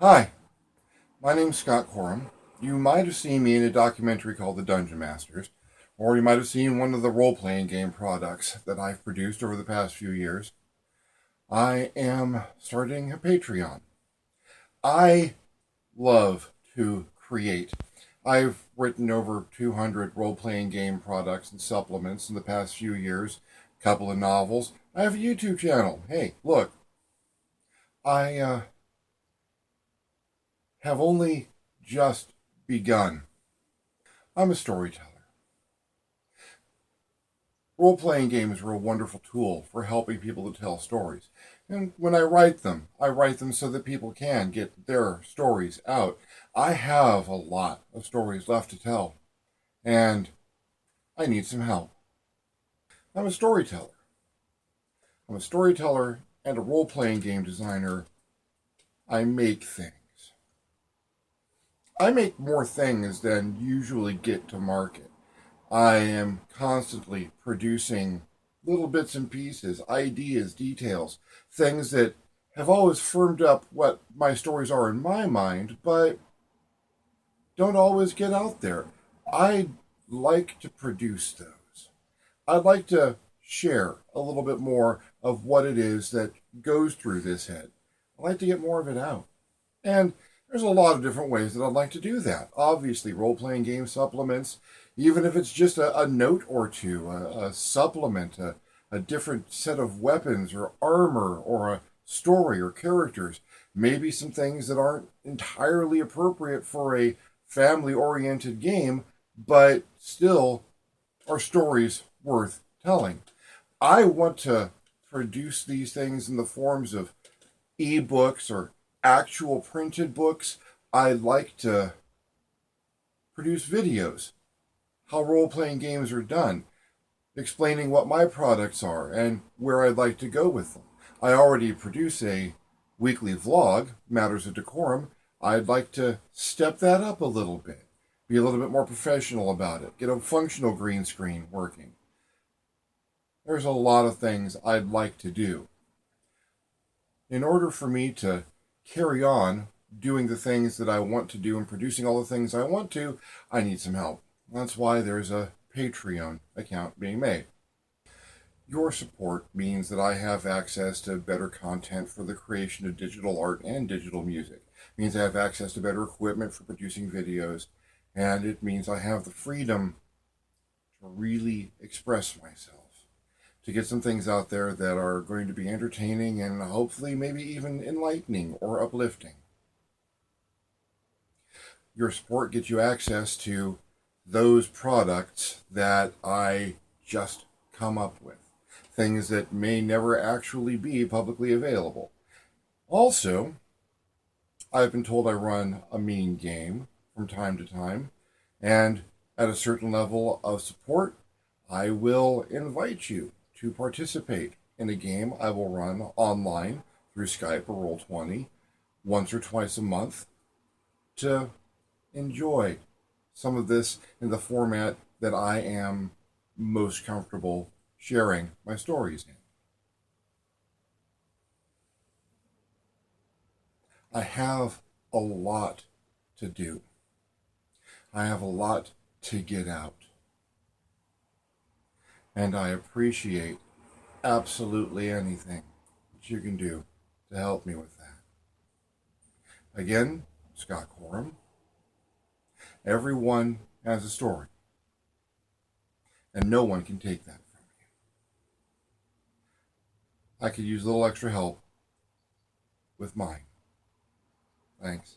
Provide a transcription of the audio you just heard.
Hi, my name's Scott Corum. You might have seen me in a documentary called The Dungeon Masters, or you might have seen one of the role playing game products that I've produced over the past few years. I am starting a Patreon. I love to create. I've written over 200 role playing game products and supplements in the past few years, a couple of novels. I have a YouTube channel. Hey, look, I have only just begun. I'm a storyteller. Role playing games are a wonderful tool for helping people to tell stories. And when I write them so that people can get their stories out. I have a lot of stories left to tell, and I need some help. I'm a storyteller. I'm a storyteller and a role playing game designer. I make things. I make more things than usually get to market. I am constantly producing little bits and pieces, ideas, details, things that have always firmed up what my stories are in my mind, but don't always get out there. I like to produce those. I'd like to share a little bit more of what it is that goes through this head. I'd like to get more of it out. And there's a lot of different ways that I'd like to do that. Obviously, role playing game supplements, even if it's just a note or two, a supplement, a different set of weapons or armor or a story or characters, maybe some things that aren't entirely appropriate for a family oriented game, but still are stories worth telling. I want to produce these things in the forms of ebooks or actual printed books. I like to produce videos, how role playing games are done, explaining what my products are and where I'd like to go with them. I already produce a weekly vlog, Matters of Decorum. I'd like to step that up a little bit, be a little bit more professional about it, get a functional green screen working. There's a lot of things I'd like to do. In order for me to carry on doing the things that I want to do and producing all the things I want to, I need some help. That's why there's a Patreon account being made. Your support means that I have access to better content for the creation of digital art and digital music. It means I have access to better equipment for producing videos, and it means I have the freedom to really express myself, to get some things out there that are going to be entertaining and hopefully maybe even enlightening or uplifting. Your support gets you access to those products that I just come up with, things that may never actually be publicly available. Also, I've been told I run a mean game from time to time, and at a certain level of support, I will invite you to participate in a game I will run online through Skype or Roll20 once or twice a month to enjoy some of this in the format that I am most comfortable sharing my stories in. I have a lot to do. I have a lot to get out. And I appreciate absolutely anything that you can do to help me with that. Again, Scott Corum. Everyone has a story, and no one can take that from you. I could use a little extra help with mine. Thanks.